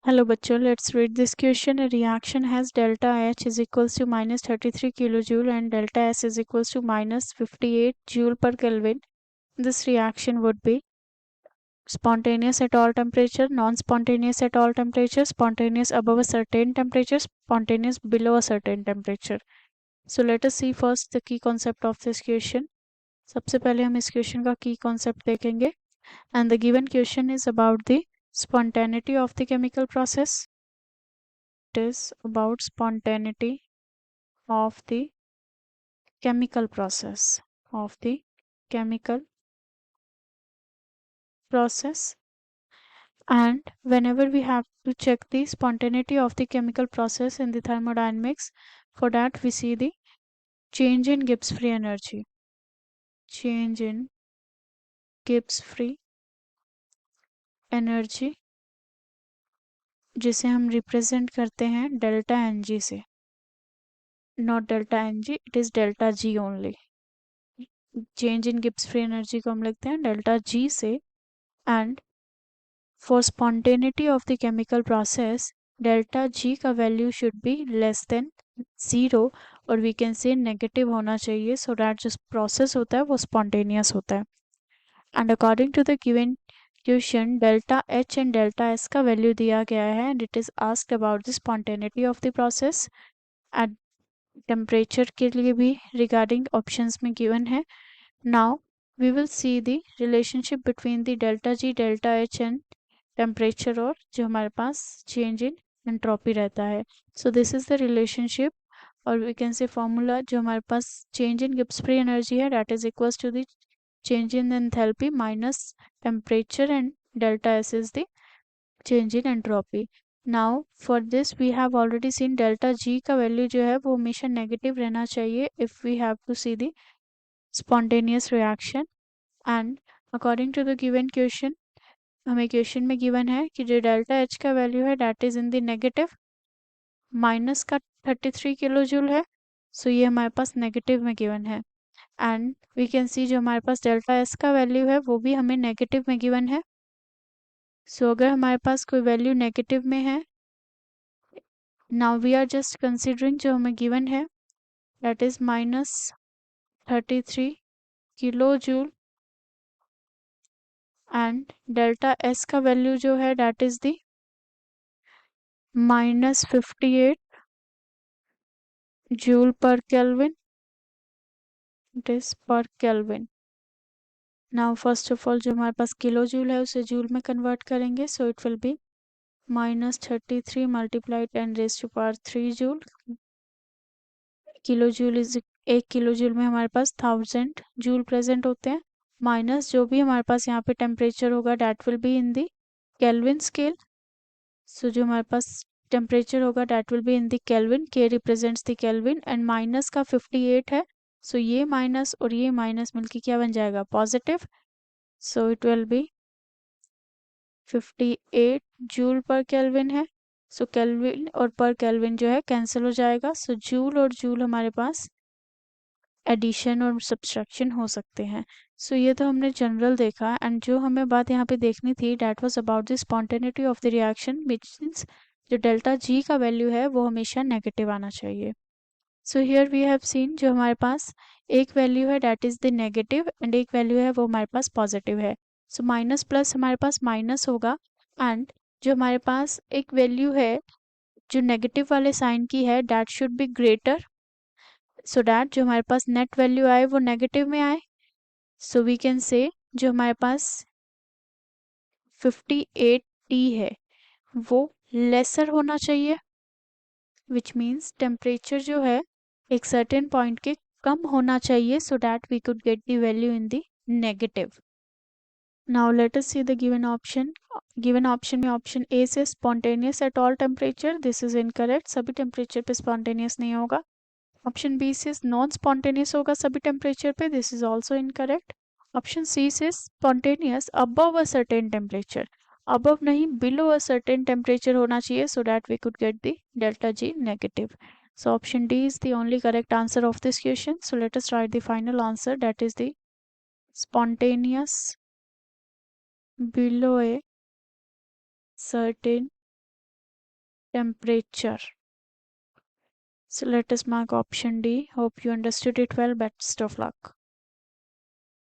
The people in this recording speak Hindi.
Hello बच्चों, let's read this question. A reaction has delta H is equals to minus 33 kilojoule and delta S is equals to minus 58 joule per Kelvin. This reaction would be spontaneous at all temperature, non-spontaneous at all temperature, spontaneous above a certain temperature, spontaneous below a certain temperature. So let us see first the key concept of this question. सबसे पहले हम इस क्वेश्चन का की कॉन्सेप्ट देखेंगे and the given question is about the spontaneity of the chemical process. It is about spontaneity of the chemical process and whenever we have to check the spontaneity of the chemical process in the thermodynamics, for that we see the change in Gibbs free energy जिसे हम रिप्रेजेंट करते हैं डेल्टा एन जी से, not delta N G, it is delta G only. Change in Gibbs free energy को हम लिखते हैं डेल्टा जी से. And for spontaneity of the chemical process delta G का value should be less than 0 और वी कैन से नेगेटिव होना चाहिए सो दैट जो प्रोसेस होता है वो स्पॉन्टेनियस होता है. And according to the given question delta H and delta S का वैल्यू दिया गया है and it is asked about the spontaneity of the process at temperature के लिए भी रिगार्डिंग ऑप्शंस में गिवन है. Now we will see the relationship between the delta G delta H and temperature और जो हमारे पास चेंज इन एंट्रोपी रहता है. So this is the relationship और वी कैन से फॉर्मूला जो हमारे पास change in Gibbs free energy है that is equals to the change in enthalpy minus temperature and delta S is the change in entropy. Now for this we have already seen delta G का वैल्यू जो है वो हमेशा नेगेटिव रहना चाहिए if we have to see the spontaneous reaction. And according to the given question हमें क्वेश्चन में गिवन है कि जो डेल्टा एच का वैल्यू है that is in the negative, minus का 33 किलो जूल है. सो ये हमारे पास नेगेटिव में गिवन है. एंड वी कैन सी जो हमारे पास डेल्टा एस का वैल्यू है वो भी हमें नेगेटिव में गिवन है. सो अगर हमारे पास कोई वैल्यू नेगेटिव में है, now we are just considering जो हमें गिवन है that is minus 33 kilo joule and delta S का वैल्यू जो है that is the minus 58 joule per kelvin. It is per kelvin. Now first of all जो हमारे पास किलो जूल है उसे जूल में कन्वर्ट करेंगे so it will be minus 33 multiply 10 raise to power 3 joule. Kilo joule is 1 kilo joule में हमारे पास 1000 जूल प्रेजेंट होते हैं माइनस जो भी हमारे पास यहाँ पे टेम्परेचर होगा that will be in the Kelvin scale. So जो हमारे पास टेम्परेचर होगा that will be in the Kelvin, K represents the Kelvin and minus का 58 है. सो ये माइनस और ये माइनस मिलके क्या बन जाएगा positive. So it will B 58 joule per kelvin है. सो केल्विन और पर केल्विन जो है कैंसिल हो जाएगा. सो जूल और जूल हमारे पास एडिशन और सब्सट्रैक्शन हो सकते हैं. सो ये तो हमने जनरल देखा एंड जो हमें बात यहाँ पे देखनी थी that was about the spontaneity of the reaction which means जो डेल्टा जी का वैल्यू है वो हमेशा नेगेटिव आना चाहिए. So here we have seen जो हमारे पास एक वैल्यू है that is the negative and एक वैल्यू है वो हमारे पास पॉजिटिव है. सो माइनस प्लस हमारे पास माइनस होगा एंड जो हमारे पास एक वैल्यू है जो नेगेटिव वाले साइन की है that should be greater so that जो हमारे पास नेट वैल्यू आए वो नेगेटिव में आए. सो वी कैन से जो हमारे पास 58T है वो लेसर होना चाहिए विच मीन्स टेम्परेचर जो है एक सर्टेन पॉइंट के कम होना चाहिए so that we could get the value in the negative. Now let us see the given option. Given option में ऑप्शन ए से spontaneous at all temperature, this is incorrect, सभी टेम्परेचर पे स्पॉन्टेनियस नहीं होगा. ऑप्शन बी से नॉन स्पॉन्टेनियस होगा सभी टेम्परेचर पे, this is also incorrect. Option C से spontaneous above a certain temperature, above नहीं बिलो अ सर्टेन टेम्परेचर होना चाहिए so that we could get the delta G negative. So option D is the only correct answer of this question. So let us write the final answer, that is the spontaneous below a certain temperature. So let us mark option D. Hope you understood it well. Best of luck.